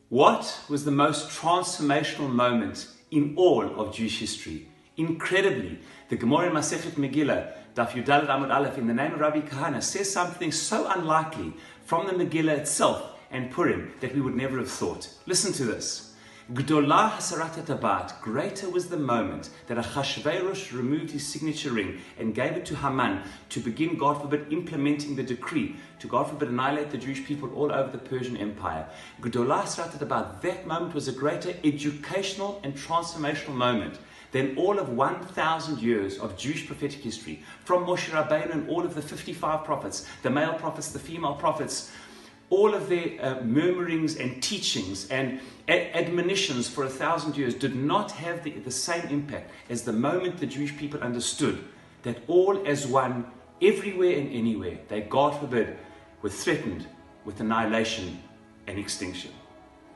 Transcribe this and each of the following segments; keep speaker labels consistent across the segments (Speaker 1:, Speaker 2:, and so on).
Speaker 1: What was the most transformational moment in all of Jewish history? Incredibly, the Gemara in Masechet Megillah, Daf Yudalad Amud Aleph, in the name of Rabbi Kahana, says something so unlikely from the Megillah itself and Purim that we would never have thought. Listen to this. Gdolah hasarat hatabat, greater was the moment that Achashverosh removed his signature ring and gave it to Haman to begin, God forbid, implementing the decree to, God forbid, annihilate the Jewish people all over the Persian Empire. Gdolah hasarat hatabat, that moment was a greater educational and transformational moment than all of 1,000 years of Jewish prophetic history, from Moshe Rabbeinu and all of the 55 prophets, the male prophets, the female prophets. All of their murmurings and teachings and admonitions for 1,000 years did not have the same impact as the moment the Jewish people understood that all as one, everywhere and anywhere, they, God forbid, were threatened with annihilation and extinction.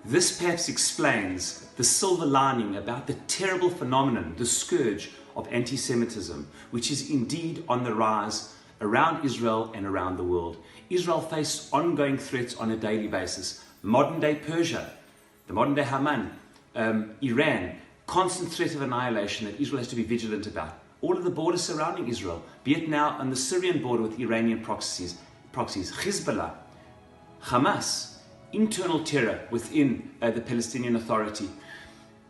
Speaker 1: This perhaps explains the silver lining about the terrible phenomenon, the scourge of anti-Semitism, which is indeed on the rise around Israel and around the world. Israel faced ongoing threats on a daily basis. Modern day Persia, the modern day Haman, Iran, constant threat of annihilation that Israel has to be vigilant about. All of the borders surrounding Israel, be it now on the Syrian border with Iranian proxies, Hezbollah, Hamas, internal terror within the Palestinian Authority,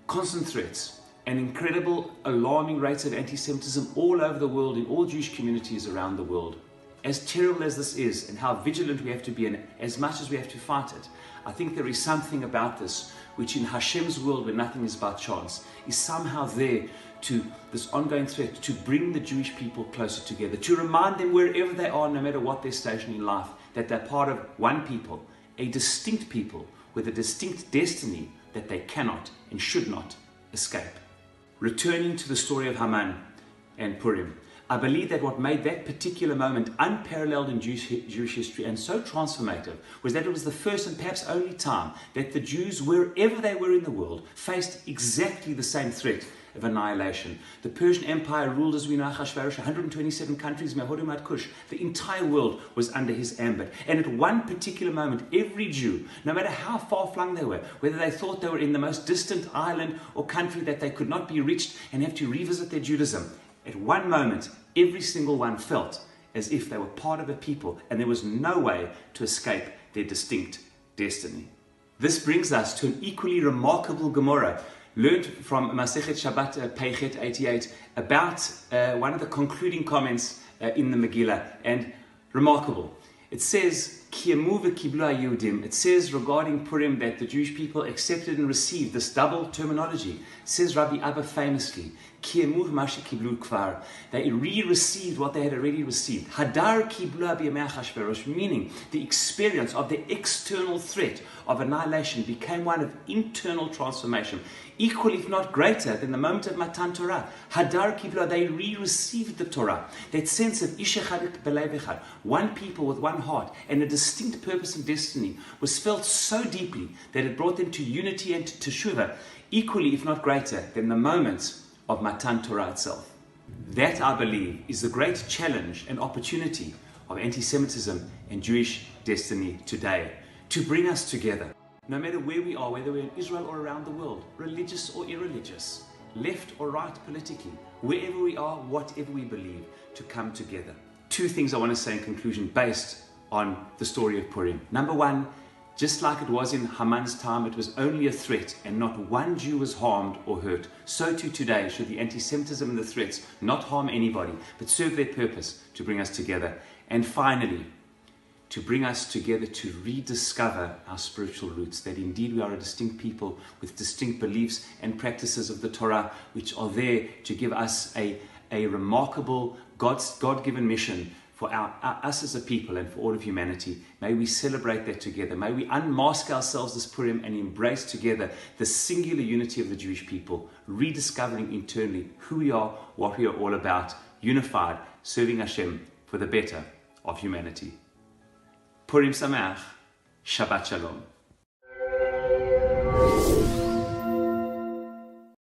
Speaker 1: constant threats, and incredible alarming rates of anti-Semitism all over the world, in all Jewish communities around the world. As terrible as this is, and how vigilant we have to be, and as much as we have to fight it, I think there is something about this which, in Hashem's world where nothing is by chance, is somehow there to this ongoing threat to bring the Jewish people closer together, to remind them wherever they are, no matter what their station in life, that they're part of one people, a distinct people with a distinct destiny that they cannot and should not escape. Returning to the story of Haman and Purim, I believe that what made that particular moment unparalleled in Jewish history and so transformative was that it was the first and perhaps only time that the Jews, wherever they were in the world, faced exactly the same threat of annihilation. The Persian Empire ruled, as we know, Achashverosh, 127 countries, Mehorim Kush. The entire world was under his ambit. And at one particular moment, every Jew, no matter how far-flung they were, whether they thought they were in the most distant island or country that they could not be reached and have to revisit their Judaism, at one moment, every single one felt as if they were part of a people and there was no way to escape their distinct destiny. This brings us to an equally remarkable Gemara learned from Masechet Shabbat Peichet 88 about one of the concluding comments in the Megillah, and remarkable. It says, it says regarding Purim that the Jewish people accepted and received this double terminology. It says Rabbi Abba famously, they re-received what they had already received. Hadar kibla b'yamei Achashverosh, meaning the experience of the external threat of annihilation became one of internal transformation, equal if not greater than the moment of Matan Torah. Hadar kibla, they re-received the Torah. That sense of ish echad b'lev echad, one people with one heart and a distinct purpose and destiny, was felt so deeply that it brought them to unity and to teshuvah, equally if not greater than the moments of Matan Torah itself. That, I believe, is the great challenge and opportunity of anti-Semitism and Jewish destiny today, to bring us together, no matter where we are, whether we're in Israel or around the world, religious or irreligious, left or right politically, wherever we are, whatever we believe, to come together. Two things I want to say in conclusion based on the story of Purim. Number one, just like it was in Haman's time, it was only a threat and not one Jew was harmed or hurt. So too today should the anti-Semitism and the threats not harm anybody, but serve their purpose to bring us together. And finally, to bring us together to rediscover our spiritual roots, that indeed we are a distinct people with distinct beliefs and practices of the Torah, which are there to give us a remarkable God-given mission for us as a people and for all of humanity. May we celebrate that together. May we unmask ourselves this Purim and embrace together the singular unity of the Jewish people, rediscovering internally who we are, what we are all about, unified, serving Hashem for the better of humanity. Purim Sameach, Shabbat Shalom.